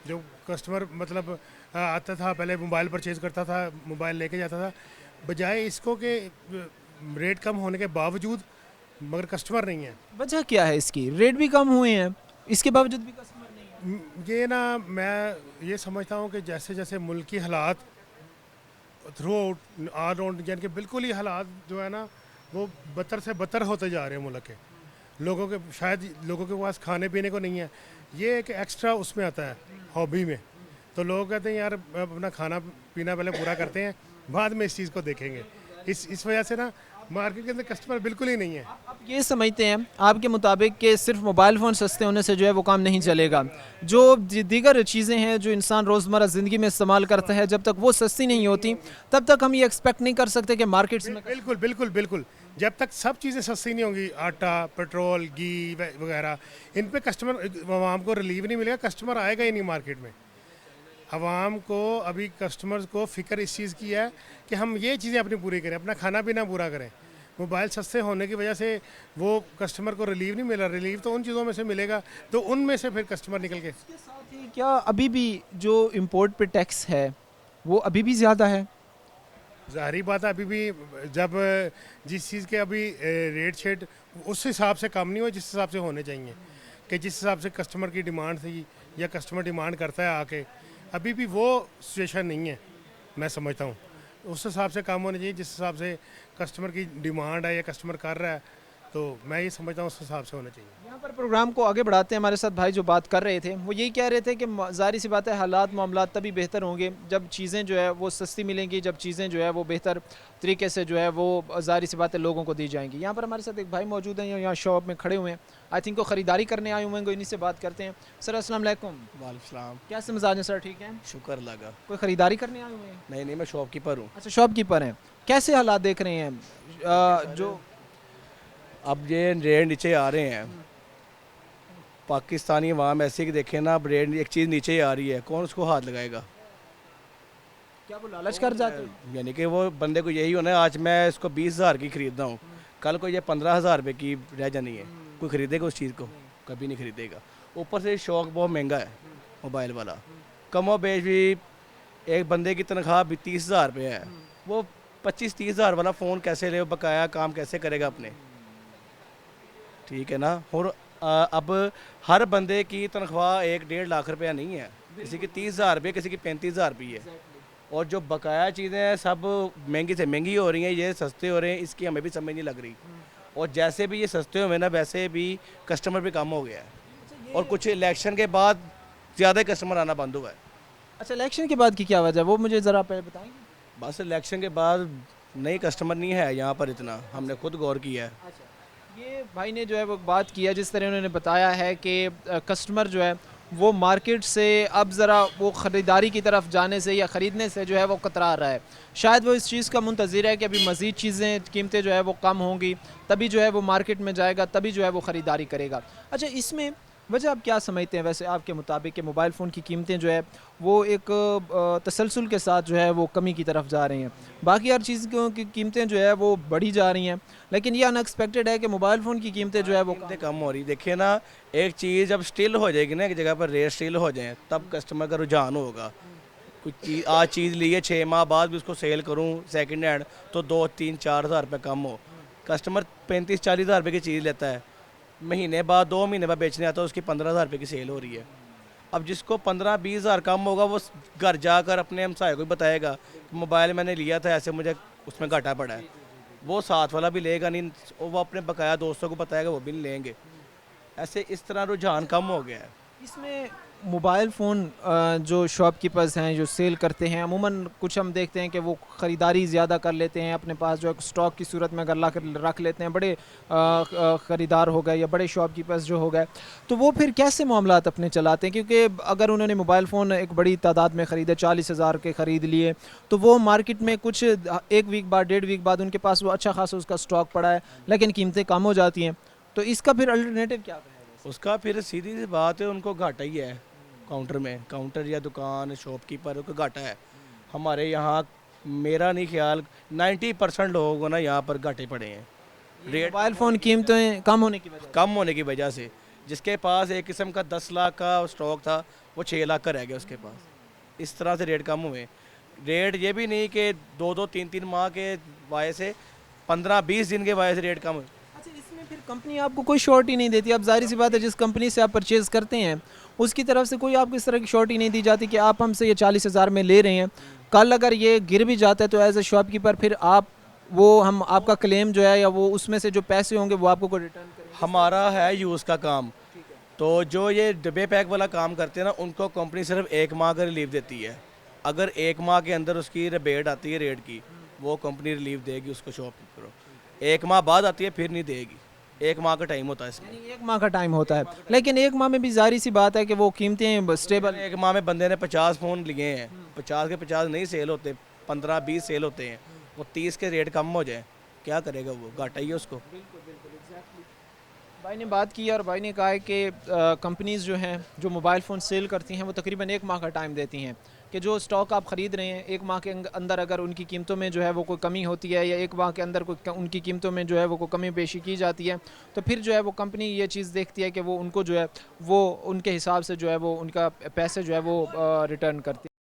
जो कस्टमर मतलब आता था पहले, मोबाइल परचेज़ करता था, मोबाइल लेके जाता था, बजाय इसको कि रेट कम होने के बावजूद मगर कस्टमर नहीं है। वजह क्या है इसकी? रेट भी कम हुए हैं, इसके बावजूद भी कस्टमर नहीं है। ये ना मैं ये समझता हूँ कि जैसे जैसे मुल्क की हालात थ्रू आउट ऑल राउंड, यानी कि बिल्कुल ही हालात जो है ना वो बदतर से बदतर होते जा रहे हैं मुल्क के। लोगों के शायद लोगों के पास खाने पीने को नहीं है, ये एक एक्स्ट्रा उसमें आता है हॉबी में। तो लोग कहते हैं यार अपना खाना पीना पहले पूरा करते हैं, बाद में इस चीज़ को देखेंगे। इस वजह से ना मार्केट के अंदर कस्टमर बिल्कुल ही नहीं है। आप ये समझते हैं आपके मुताबिक कि सिर्फ मोबाइल फ़ोन सस्ते होने से जो है वो काम नहीं चलेगा? जो दीगर चीज़ें हैं जो इंसान रोज़मर्रा ज़िंदगी में इस्तेमाल करता है, जब तक वो सस्ती नहीं होती तब तक हम ये एक्सपेक्ट नहीं कर सकते कि मार्केट्स में बिल्कुल बिल्कुल बिल्कुल जब तक सब चीज़ें सस्ती नहीं होंगी, आटा, पेट्रोल, घी वगैरह, इन पे कस्टमर, आवाम को रिलीफ नहीं मिलेगा, कस्टमर आएगा ही नहीं मार्केट में। आवाम को अभी कस्टमर्स को फ़िक्र इस चीज़ की है कि हम ये चीज़ें अपनी पूरी करें, अपना खाना पीना पूरा करें। मोबाइल सस्ते होने की वजह से वो कस्टमर को रिलीफ नहीं मिला। रिलीफ तो उन चीज़ों में से मिलेगा तो उनमें से फिर कस्टमर निकल के। क्या अभी भी जो इम्पोर्ट पे टैक्स है वो अभी भी ज़्यादा है? ज़ाहिर बात है, अभी भी जब जिस चीज़ के अभी रेट शेट उस हिसाब से कम नहीं हुए जिस हिसाब से होने चाहिए, कि जिस हिसाब से कस्टमर की डिमांड थी या कस्टमर डिमांड करता है आके, अभी भी वो सिचुएशन नहीं है। मैं समझता हूँ उस हिसाब से काम होने चाहिए जिस हिसाब से कस्टमर की डिमांड है या कस्टमर कर रहा है, तो मैं ये समझता हूँ उस हिसाब से होना चाहिए। यहाँ पर प्रोग्राम को आगे बढ़ाते हैं। हमारे साथ भाई जो बात कर रहे थे वो यही कह रहे थे कि ज़ाहिर सी बात है हालात मामलात तभी बेहतर होंगे जब चीज़ें जो है वो सस्ती मिलेंगी, जब चीज़ें जो है वो बेहतर तरीके से जो है वो ज़ाहिर सी बात है लोगों को दी जाएंगी। यहाँ पर हमारे साथ एक भाई मौजूद हैं, यहाँ शॉप में खड़े हुए हैं, आई थिंक वो ख़रीदारी करने आए हुए हैं, इन्हीं से बात करते हैं। सर अस्सलाम वालेकुम। वालेकुम क्या समझाज हैं सर? ठीक है, शुक्र लगा। कोई ख़रीदारी करने आए हुए हैं? नहीं, मैं शॉपकीपर हूँ। अच्छा, शॉपकीपर हैं। कैसे हालात देख रहे हैं जो अब ये रेट नीचे आ रहे हैं, पाकिस्तानी अवाम ऐसे कि देखें ना, अब रेट एक चीज़ नीचे आ रही है, कौन उसको हाथ लगाएगा? क्या वो लालच कर जाते हैं? यानी कि वो बंदे को यही होना है, आज मैं इसको 20,000 की खरीद रहा हूँ, कल को ये 15,000 रुपये की रह जानी है, कोई खरीदेगा उस चीज़ को? कभी नहीं खरीदेगा। ऊपर से शौक बहुत महंगा है मोबाइल वाला, कमो बेश भी एक बंदे की तनख्वाह भी 30,000 रुपये है, वो 25-30,000 वाला फ़ोन कैसे ले, बकाया काम कैसे करेगा अपने? ठीक है ना। और अब हर बंदे की तनख्वाह 1-1.5 लाख रुपया नहीं है, किसी की 30,000 रुपये, किसी की 35,000 रुपये है। और जो बकाया चीज़ें हैं सब महंगी से महंगी हो रही हैं, ये सस्ते हो रहे हैं, इसकी हमें भी समझ नहीं लग रही। और जैसे भी ये सस्ते हुए ना, वैसे भी कस्टमर भी कम हो गया है, और कुछ इलेक्शन के बाद ज़्यादा कस्टमर आना बंद हुआ है। अच्छा, इलेक्शन के बाद की क्या वजह है, वो मुझे ज़रा पहले बताएंगे? बस इलेक्शन के बाद नई कस्टमर नहीं है यहाँ पर इतना, हमने खुद गौर किया है। ये भाई ने जो है वो बात किया, जिस तरह उन्होंने बताया है कि कस्टमर जो है वो मार्केट से अब ज़रा वो ख़रीदारी की तरफ जाने से या ख़रीदने से जो है वो कतरा रहा है। शायद वो इस चीज़ का मुंतज़िर है कि अभी मज़ीद चीज़ें कीमतें जो है वो कम होंगी, तभी जो है वो मार्केट में जाएगा, तभी जो है वो ख़रीदारी करेगा। अच्छा, इसमें वजह आप क्या समझते हैं वैसे आपके मुताबिक कि मोबाइल फ़ोन की कीमतें जो है वो एक तसलसल के साथ जो है वो कमी की तरफ जा रही हैं? बाकी हर चीज़ की कीमतें जो है वो बढ़ी जा रही हैं, लेकिन ये अनएक्सपेक्टेड है कि मोबाइल फ़ोन की कीमतें जो है वो कीमतें कम हो रही। देखिए ना, एक चीज़ जब स्टिल हो जाएगी ना, एक जगह पर रेट स्टिल हो जाए, तब कस्टमर का रुझान होगा। कुछ चीज़ आज चीज़ ली है, 6 माह बाद भी उसको सेल करूँ सेकंड हैंड, तो 2-3-4 हज़ार रुपये कम हो। कस्टमर 35-40 हज़ार रुपये की चीज़ लेता है, महीने बाद 2 महीने बाद बेचने आता है, उसकी 15,000 रुपये की सेल हो रही है। अब जिसको 15-20 हज़ार कम होगा, वो घर जाकर अपने हमसाये को भी बताएगा कि मोबाइल मैंने लिया था, ऐसे मुझे उसमें घाटा पड़ा है। वो साथ वाला भी लेगा नहीं, वो अपने बकाया दोस्तों को बताएगा, वो भी नहीं लेंगे। ऐसे इस तरह रुझान कम हो गया है। इसमें मोबाइल फ़ोन जो शॉपकीपर्स हैं जो सेल करते हैं, अमूमन कुछ हम देखते हैं कि वो ख़रीदारी ज़्यादा कर लेते हैं, अपने पास जो है स्टॉक की सूरत में अगर ला कर रख लेते हैं, बड़े ख़रीदार हो गए या बड़े शॉपकीपर्स जो हो गए, तो वो फिर कैसे मामलात अपने चलाते हैं? क्योंकि अगर उन्होंने मोबाइल फ़ोन एक बड़ी तादाद में ख़रीदे, 40,000 के ख़रीद लिए, तो वो मार्केट में कुछ 1 वीक बाद 1.5 वीक बाद उनके पास वो अच्छा खासा उसका स्टॉक पड़ा है, लेकिन कीमतें कम हो जाती हैं, तो इसका फिर अल्टरनेटिव क्या है? उसका फिर सीधी सी बात है, उनको घाटा ही है। काउंटर में, काउंटर या दुकान शॉपकीपर को घाटा है। हमारे यहाँ मेरा नहीं ख्याल 90% लोगों को ना यहाँ पर घाटे पड़े हैं। रेट मोबाइल फ़ोन कीमतें कम होने की वजह कम होने की वजह से, जिसके पास एक किस्म का 10 लाख का स्टॉक था, वो 6 लाख का रह गया उसके पास। इस तरह से रेट कम हुए। रेट ये भी नहीं कि 2-2, 3-3 माह के वाये से 15-20 दिन के वाये से रेट कम हुए। अच्छा, इसमें फिर कंपनी आपको कोई शॉर्टी नहीं देती? अब जाहिर सी बात है, जिस कंपनी से आप परचेज़ करते हैं उसकी तरफ से कोई आपको इस तरह की शॉर्टी नहीं दी जाती कि आप हमसे ये 40,000 में ले रहे हैं, कल अगर ये गिर भी जाता है तो एज ए शॉपकीपर फिर आप वो हम आपका क्लेम जो है या वो उसमें से जो पैसे होंगे वो आपको रिटर्न करेंगे? हमारा है यूज़ का काम, तो जो ये डब्बे पैक वाला काम करते हैं ना, उनको कंपनी सिर्फ 1 माह का रिलीफ देती है। अगर 1 माह के अंदर उसकी रिबेट आती है रेट की, वो कंपनी रिलीफ देगी उसको शॉपकीपर को। 1 माह बाद आती है फिर नहीं देगी। 1 माह का टाइम होता है इसमें। 1 माह का टाइम होता है, लेकिन 1 माह में भी जाहिर सी बात है कि वो कीमतें स्टेबल। 1 माह में बंदे ने 50 फ़ोन लिए हैं, 50 के 50 नहीं सेल होते, 15-20 सेल होते हैं, वो 30 के रेट कम हो जाए, क्या करेगा वो? घाटा ही है उसको। भाई ने बात की और भाई ने कहा है कि कंपनीज़ जो हैं जो मोबाइल फ़ोन सेल करती हैं वो तकरीबन 1 माह का टाइम देती हैं कि जो स्टॉक आप ख़रीद रहे हैं 1 माह के अंदर अगर उनकी कीमतों में जो है वो कोई कमी होती है या 1 माह के अंदर कोई उनकी कीमतों में जो है वो कोई कमी पेशी की जाती है, तो फिर जो है वो कंपनी ये चीज़ देखती है कि वो उनको जो है वो उनके हिसाब से जो है वो उनका पैसे जो है वो रिटर्न करती है।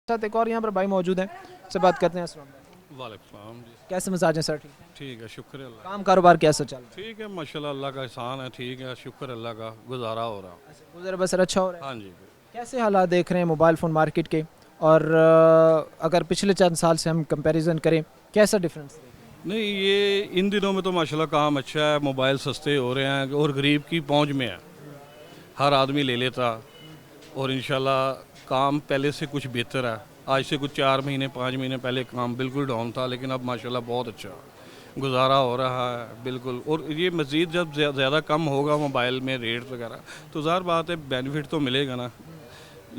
साथ एक और यहाँ पर भाई मौजूद हैं, से बात करते हैं। अस्सलाम वालेकुम। वालेकुम जी। कैसे मिजाज हैं सर? ठीक है। ठीक है, शुक्र अल्लाह। काम कारोबार कैसा चल रहा है? ठीक है माशाल्लाह, अल्लाह का एहसान है, ठीक है, शुक्र अल्लाह का, गुजारा हो रहा। गुजर बसर अच्छा हो रहा है? हाँ जी। कैसे हालात देख रहे हैं मोबाइल फ़ोन मार्केट के, और अगर पिछले चंद साल से हम कंपैरिजन करें कैसा डिफरेंस है? नहीं, ये इन दिनों में तो माशाल्लाह काम अच्छा है, मोबाइल सस्ते हो रहे हैं और गरीब की पहुंच में है, हर आदमी ले लेता, और इंशाल्लाह काम पहले से कुछ बेहतर है। आज से कुछ 4 महीने 5 महीने पहले काम बिल्कुल डाउन था, लेकिन अब माशाल्लाह बहुत अच्छा गुजारा हो रहा है बिल्कुल। और ये मज़ीद जब ज़्यादा कम होगा मोबाइल में रेट वगैरह, तो ज़ाहिर बात है बेनिफिट तो मिलेगा ना,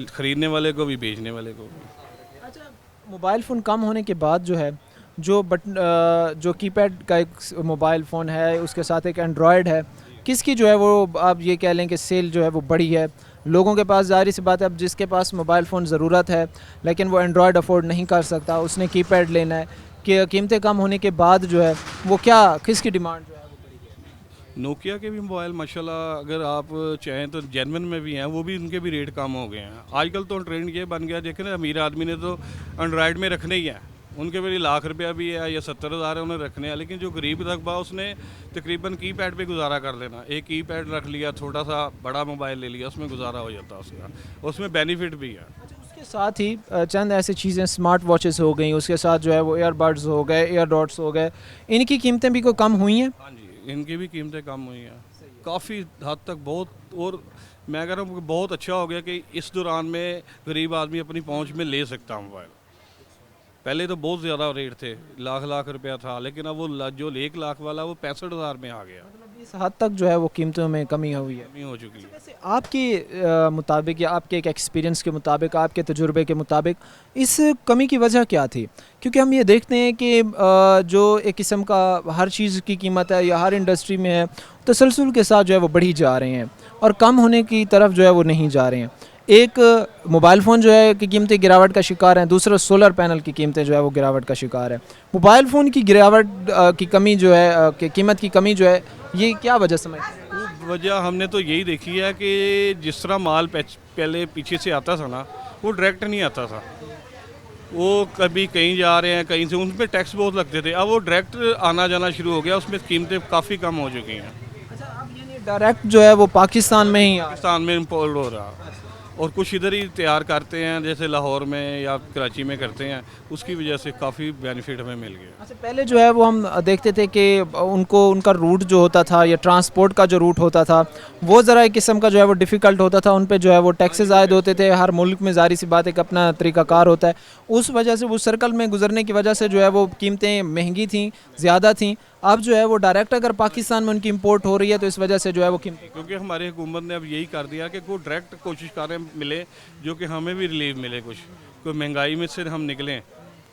ख़रीदने वाले को भी बेचने वाले को भी। अच्छा, मोबाइल फ़ोन कम होने के बाद जो है जो कीपैड का एक मोबाइल फ़ोन है उसके साथ एक एंड्रॉयड है, किसकी जो है वो आप ये कह लें कि सेल जो है वो बढ़ी है। लोगों के पास ज़ाहिर सी बात है, अब जिसके पास मोबाइल फ़ोन ज़रूरत है लेकिन वो एंड्रॉयड अफोर्ड नहीं कर सकता, उसने कीपैड लेना है, कि कीमतें कम होने के बाद जो है वो किसकी डिमांड जो है वो बढ़ी है। नोकिया के भी मोबाइल माशाल्लाह अगर आप चाहें तो जेनवन में भी हैं, वो भी उनके भी रेट कम हो गए हैं। आजकल तो ट्रेंड ये बन गया, देखें ना, अमीर आदमी ने तो एंड्रॉयड में रखने ही हैं, उनके भी लाख रुपया भी है या 70,000 है उन्हें रखने हैं, लेकिन जो गरीब रकबा उसने तकरीबन कीपैड पे गुजारा कर लेना। एक कीपैड रख लिया, छोटा सा बड़ा मोबाइल ले लिया, उसमें गुजारा हो जाता है उसका, उसमें बेनिफिट भी है। उसके साथ ही चंद ऐसी चीज़ें स्मार्ट वॉचेस हो गई, उसके साथ जो है वो ईयरबड्स हो गए, ईयर डॉट्स हो गए, इनकी कीमतें भी कोई कम हुई हैं। हाँ जी, इनकी भी कीमतें कम हुई हैं काफ़ी हद तक, बहुत। और मैं कह रहा हूँ कि बहुत अच्छा हो गया कि इस दौरान में गरीब आदमी अपनी पहुँच में ले सकता है मोबाइल। पहले तो बहुत ज़्यादा रेट थे, लाख रुपया था, लेकिन अब वो जो 1 लाख वाला वो 65,000 में आ गया, इस हद तक जो है वो कीमतों में कमी हुई है। कमी हो चुकी है। वैसे आपके मुताबिक या आपके एक एक्सपीरियंस के मुताबिक, आपके तजुर्बे के मुताबिक इस कमी की वजह क्या थी? क्योंकि हम ये देखते हैं कि जो एक किस्म का हर चीज़ की कीमत है या हर इंडस्ट्री में है, तसलसल के साथ जो है वो बढ़ी जा रहे हैं और कम होने की तरफ जो है वो नहीं जा रहे हैं। एक मोबाइल फ़ोन जो है की कीमतें गिरावट का शिकार हैं, दूसरा सोलर पैनल की कीमतें जो है वो गिरावट का शिकार है। मोबाइल फ़ोन की गिरावट की कमी जो है, कि कीमत की कमी जो है, ये क्या वजह समझते हैं? वजह हमने तो यही देखी है कि जिस तरह माल पहले पीछे से आता था ना, वो डायरेक्ट नहीं आता था, वो कभी कहीं जा रहे हैं, कहीं से, उन पर टैक्स बहुत लगते थे। अब वो डायरेक्ट आना जाना शुरू हो गया, उसमें कीमतें काफ़ी कम हो चुकी हैं। अच्छा, अब यानी डायरेक्ट जो है वो पाकिस्तान में ही पाकिस्तान में इम्पोर्ट हो रहा, और कुछ इधर ही तैयार करते हैं, जैसे लाहौर में या कराची में करते हैं, उसकी वजह से काफ़ी बेनिफिट हमें मिल गया। अच्छा, पहले जो है वो हम देखते थे कि उनका रूट जो होता था या ट्रांसपोर्ट का जो रूट होता था वो ज़रा एक किस्म का जो है वो डिफ़िकल्ट होता था, उन पे जो है वो टैक्सेस आयद होते थे। हर मुल्क में ज़ाहिर सी बात एक अपना तरीक़ाकार होता है, उस वजह से उस सर्कल में गुजरने की वजह से जो है वो कीमतें महंगी थी, ज़्यादा थी। अब जो है वो डायरेक्ट अगर पाकिस्तान में उनकी इंपोर्ट हो रही है तो इस वजह से जो है वो कीमतें, क्योंकि हमारी हुकूमत ने अब यही कर दिया कि कोई डायरेक्ट कोशिश करें मिले, जो कि हमें भी रिलीफ मिले, कुछ कोई महंगाई में से हम निकलें,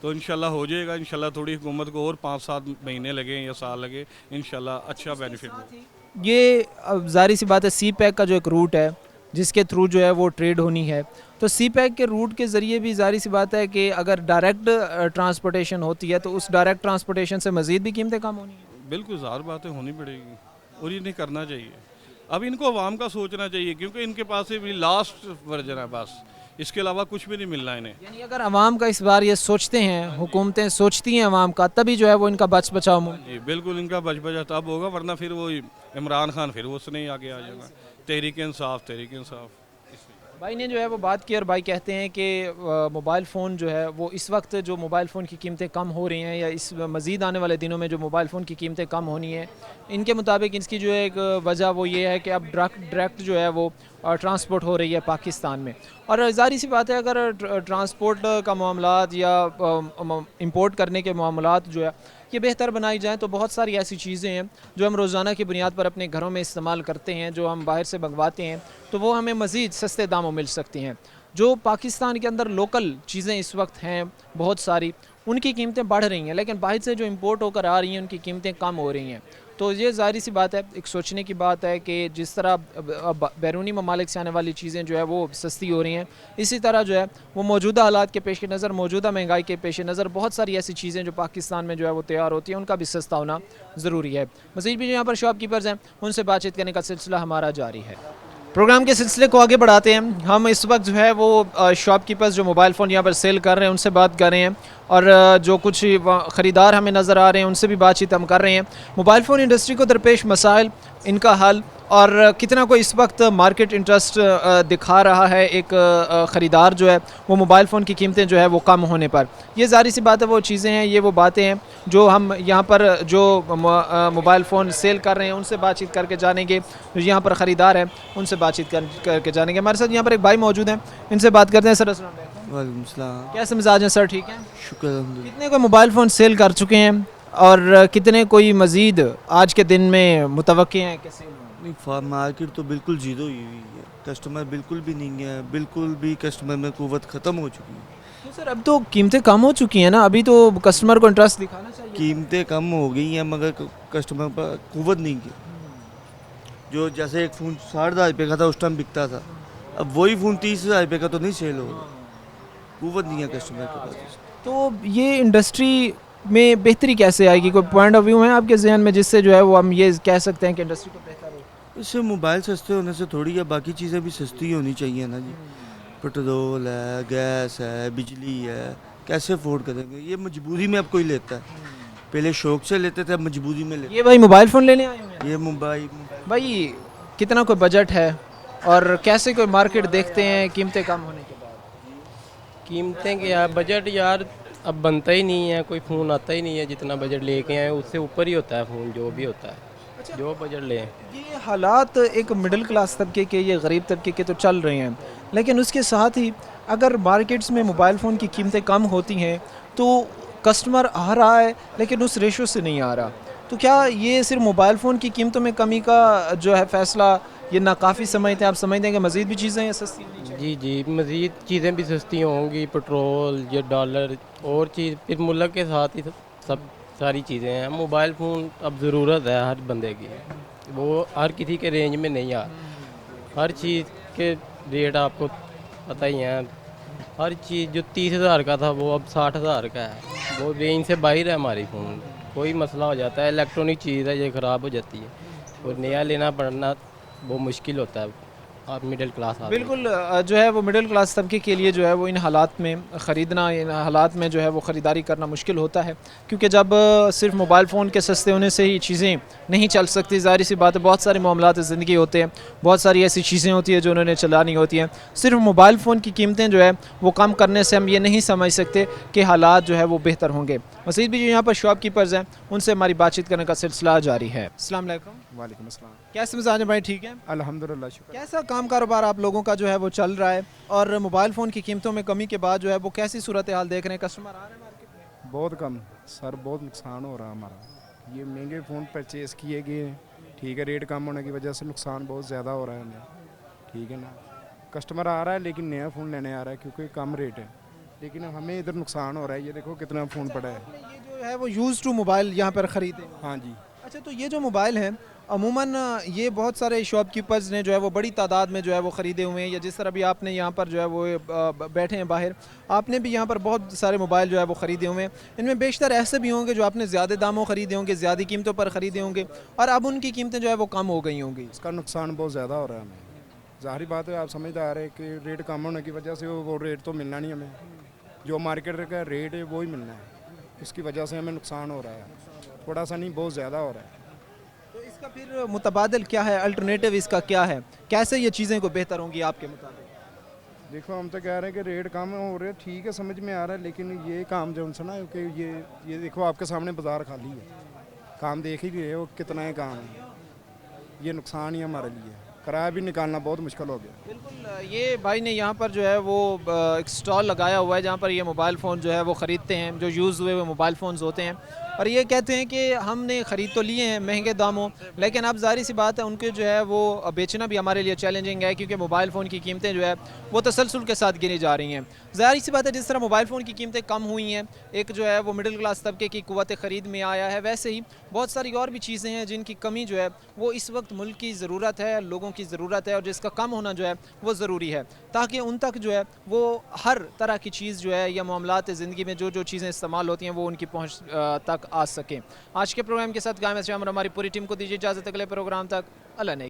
तो इंशाल्लाह हो जाएगा। इंशाल्लाह थोड़ी हुकूमत को और 5-7 महीने लगे या साल लगे, इंशाल्लाह अच्छा बेनिफिट मिले। ये ज़ाहिर सी बात है सी पैक का जो एक रूट है जिसके थ्रू जो है वो ट्रेड होनी है, तो सी पैक के रूट के ज़रिए भी ज़ाहिर सी बात है कि अगर डायरेक्ट ट्रांसपोर्टेशन होती है तो उस डायरेक्ट ट्रांसपोर्टेशन से मज़ीद भी कीमतें कम होनी है। बिल्कुल ज़ाहिर बातें होनी पड़ेगी और ये नहीं करना चाहिए। अब इनको आवाम का सोचना चाहिए, क्योंकि इनके पास भी लास्ट वर्जन है बस, इसके अलावा कुछ भी नहीं मिलना इन्हें। यानी अगर अवाम का इस बार ये सोचते हैं, हुकूमतें सोचती हैं अवाम का, तभी जो है वो इनका बच बचाव जी बिल्कुल, इनका बच बचा तब होगा, वरना फिर वो इमरान खान फिर उसने ही आगे आ जाना। तहरीक इंसाफ। भाई ने जो है वो बात की और भाई कहते हैं कि मोबाइल फ़ोन जो है वो इस वक्त जो मोबाइल फ़ोन की कीमतें कम हो रही हैं या इस मज़ीद आने वाले दिनों में जो मोबाइल फ़ोन की कीमतें कम होनी है, इनके मुताबिक इसकी जो है एक वजह वो ये है कि अब डायरेक्ट जो है वो ट्रांसपोर्ट हो रही है पाकिस्तान में। और ज़ाहिर सी बात है अगर ट्रांसपोर्ट का मामलात या इंपोर्ट करने के मामलात जो है ये बेहतर बनाई जाएँ तो बहुत सारी ऐसी चीज़ें हैं जो हम रोज़ाना की बुनियाद पर अपने घरों में इस्तेमाल करते हैं, जो हम बाहर से मंगवाते हैं, तो वो हमें मज़ीद सस्ते दामों मिल सकती हैं। जो पाकिस्तान के अंदर लोकल चीज़ें इस वक्त हैं बहुत सारी, उनकी कीमतें बढ़ रही हैं, लेकिन बाहर से जो इंपोर्ट होकर आ रही हैं उनकी कीमतें कम हो रही हैं। तो ये ज़ाहिर सी बात है, एक सोचने की बात है कि जिस तरह बैरूनी ममालिक से आने वाली चीज़ें जो है वो सस्ती हो रही हैं, इसी तरह जो है वो मौजूदा हालात के पेश नज़र, मौजूदा महंगाई के पेश नज़र बहुत सारी ऐसी चीज़ें जो पाकिस्तान में जो है वो तैयार होती हैं, उनका भी सस्ता होना ज़रूरी है। मज़ीद भी जो यहाँ पर शॉपकीपर्स हैं उनसे बातचीत करने का सिलसिला हमारा जारी है। प्रोग्राम के सिलसिले को आगे बढ़ाते हैं। हम इस वक्त जो है वो शॉपकीपर्स जो मोबाइल फ़ोन यहाँ पर सेल कर रहे हैं उनसे बात कर रहे हैं, और जो कुछ ख़रीदार हमें नज़र आ रहे हैं उनसे भी बातचीत हम कर रहे हैं। मोबाइल फ़ोन इंडस्ट्री को दरपेश मसाइल, इनका हल, और कितना को इस वक्त मार्केट इंटरेस्ट दिखा रहा है एक ख़रीदार जो है वो मोबाइल फ़ोन की कीमतें जो है वो कम होने पर। ये ज़ाहिर सी बात है वो चीज़ें हैं, ये वो बातें हैं जो हम यहाँ पर जो मोबाइल फ़ोन सेल कर रहे हैं उनसे बातचीत करके जानेंगे। जो यहाँ पर ख़रीदार हैं उनसे बातचीत करके जानेंगे। हमारे साथ यहाँ पर एक भाई मौजूद हैं, इनसे बात करते हैं। सर अस्सलाम वालेकुम। वालेकुम सलाम। कैसे मिजाज हैं सर? ठीक है, शुक्र अल्हम्दुलिल्लाह। कितने को मोबाइल फ़ोन सेल कर चुके हैं और कितने कोई मज़ीद आज के दिन में मुतवक्के हैं? कैसे नहीं, मार्केट तो बिल्कुल जीरो हुई हुई है, कस्टमर बिल्कुल भी नहीं है, बिल्कुल भी कस्टमर में कुव्वत ख़त्म हो चुकी है। तो सर अब तो कीमतें कम हो चुकी हैं ना, अभी तो कस्टमर को इंटरेस्ट दिखाना चाहिए। कीमतें कम हो गई हैं मगर कस्टमर पर कुव्वत नहीं की। जो जैसे एक फ़ोन 60,000 रुपये का था उस टाइम बिकता था, अब वही फ़ोन 30,000 रुपये का तो नहीं सेल होगा। कुव्वत नहीं है कस्टमर के पास। तो ये इंडस्ट्री में बेहतरी कैसे आएगी? कोई पॉइंट ऑफ व्यू है आपके जहन में जिससे जो है वो हम ये कह सकते हैं कि इंडस्ट्री को बेहतर हो? इससे मोबाइल सस्ते होने से थोड़ी है, बाकी चीज़ें भी सस्ती होनी चाहिए ना जी। पेट्रोल है, गैस है, बिजली है, कैसे अफोर्ड करेंगे? ये मजबूरी में अब कोई लेता है। पहले शौक से लेते थे, अब मजबूरी में लेते ये भाई मोबाइल फ़ोन लेने आए हुए हैं हैं। ये मोबाइल भाई, कितना कोई बजट है और कैसे कोई मार्केट देखते हैं कीमतें कम होने के बाद? कीमतें क्या, बजट यार अब बनता ही नहीं है, कोई फ़ोन आता ही नहीं है जितना बजट लेके आए उससे ऊपर ही होता है फ़ोन जो भी होता है, जो बजट लें। ये हालात एक मिडिल क्लास तबके के, ये गरीब तबके के तो चल रहे हैं, लेकिन उसके साथ ही अगर मार्केट्स में मोबाइल फ़ोन की कीमतें कम होती हैं तो कस्टमर आ रहा है लेकिन उस रेशो से नहीं आ रहा। तो क्या ये सिर्फ मोबाइल फ़ोन की कीमतों में कमी का जो है फ़ैसला ये नाकाफ़ी समझते हैं? आप समझते हैं कि मज़ीद भी चीज़ें हैं सस्ती होनी चाहिए? जी मज़ीद चीज़ें भी सस्ती होंगी, पेट्रोल ये डॉलर और चीज़ फिर मुल्क के साथ ही सब सारी चीज़ें हैं। मोबाइल फ़ोन अब ज़रूरत है हर बंदे की, वो हर किसी के रेंज में नहीं आ। हर चीज़ के रेट आपको पता ही है, हर चीज़ जो 30,000 का था वो अब 60,000 का है, वो रेंज से बाहर है हमारी फ़ोन। कोई मसला हो जाता है, इलेक्ट्रॉनिक चीज़ है ये ख़राब हो जाती है और नया लेना पड़ना वो मुश्किल होता है और मिडिल क्लास आदमी। बिल्कुल जो है वो मिडिल क्लास तबके के लिए जो है वो इन हालात में ख़रीदना, इन हालात में जो है वो ख़रीदारी करना मुश्किल होता है, क्योंकि जब सिर्फ मोबाइल फ़ोन के सस्ते होने से ही चीज़ें नहीं चल सकती। ज़ाहिर सी बात है, बहुत सारे मामलात ज़िंदगी होते हैं, बहुत सारी ऐसी चीज़ें होती हैं जो उन्होंने चलानी होती हैं। सिर्फ मोबाइल फ़ोन की कीमतें जो है वो कम करने से हम ये नहीं समझ सकते कि हालात जो है वो बेहतर होंगे। मज़ीद भी जो यहाँ पर शॉपकीपर्स हैं उनसे हमारी बातचीत करने का सिलसिला जारी है। अस्सलाम वालेकुम। वालेकुम अस्सलाम। कैसे मिजाज है भाई? ठीक है अल्हम्दुलिल्लाह, शुक्र। कैसा काम कारोबार आप लोगों का जो है वो चल रहा है, और मोबाइल फ़ोन की कीमतों में कमी के बाद जो है वो कैसी सूरत हाल देख रहे हैं? कस्टमर आ रहे हैं मार्केट में? बहुत कम सर, बहुत नुकसान हो रहा है हमारा। ये महंगे फ़ोन परचेज़ किए गए हैं, ठीक है, रेट कम होने की वजह से नुकसान बहुत ज़्यादा हो रहा है हमें, ठीक है ना। कस्टमर आ रहा है लेकिन नया फ़ोन लेने आ रहा है क्योंकि कम रेट है, लेकिन हमें इधर नुकसान हो रहा है। ये देखो कितना फ़ोन पड़ा है। ये जो है वो यूज़ टू मोबाइल यहाँ पर ख़रीदे? हाँ जी। अच्छा, तो ये जो मोबाइल है अमूमन ये बहुत सारे शॉपकीपर्स ने जो है वो बड़ी तादाद में जो है वो ख़रीदे हुए हैं, या जिस तरह भी आपने यहाँ पर जो है वो बैठे हैं बाहर, आपने भी यहाँ पर बहुत सारे मोबाइल जो है वो ख़रीदे हुए हैं। इनमें बेशतर ऐसे भी होंगे जो आपने ज़्यादा दामों ख़रीदे होंगे, ज़्यादा कीमतों पर ख़रीदे होंगे, और अब उनकी कीमतें जो है वो कम हो गई होंगी। इसका नुकसान बहुत ज़्यादा हो रहा है हमें। ज़ाहिर बात है, आप समझदार है कि रेट कम होने की वजह से वो रेट तो मिलना नहीं हमें, जो मार्केट का रेट है वो ही मिलना है। इसकी वजह से हमें नुकसान हो रहा है, थोड़ा सा नहीं बहुत ज़्यादा हो रहा है। तो इसका फिर मुतबादिल क्या है, अल्टरनेटिव इसका क्या है? कैसे ये चीज़ें को बेहतर होंगी आपके मुताबिक? देखो, हम तो कह रहे हैं कि रेट कम हो रहे हैं, ठीक है, समझ में आ रहा है, लेकिन ये काम जो उनसे ना कि ये देखो आपके सामने बाज़ार खाली है, काम देख ही रहे हो कितना है काम है। ये नुकसान ही हमारे लिए, किराया भी निकालना बहुत मुश्किल हो गया। बिल्कुल, ये भाई ने यहाँ पर जो है वो एक स्टॉल लगाया हुआ है जहाँ पर ये मोबाइल फ़ोन जो है वो ख़रीदते हैं, जो यूज़ हुए मोबाइल फ़ोन्स होते हैं, और ये कहते हैं कि हमने ख़रीद तो लिए हैं महंगे दामों, लेकिन अब ज़ाहिर सी बात है उनके जो है वो बेचना भी हमारे लिए चैलेंजिंग है, क्योंकि मोबाइल फ़ोन की कीमतें जो है वो तसलसल के साथ गिनी जा रही हैं। ज़ाहिर सी बात है, जिस तरह मोबाइल फ़ोन की कीमतें कम हुई हैं, एक जो है वो मिडिल क्लास तबके की क़ुव्वत ख़रीद में आया है, वैसे ही बहुत सारी और भी चीज़ें हैं जिनकी कमी जो है वो इस वक्त मुल्क की ज़रूरत है, लोगों की ज़रूरत है, और जिसका कम होना जो है वो ज़रूरी है, ताकि उन तक जो है वो हर तरह की चीज़ जो है या मामलात ज़िंदगी में जो चीज़ें इस्तेमाल होती हैं वो उनकी पहुँच तक आ सकें। आज के प्रोग्राम के साथ कायम हमारी पूरी टीम को दीजिए इजाज़त, अगले प्रोग्राम तक अल्लाह ने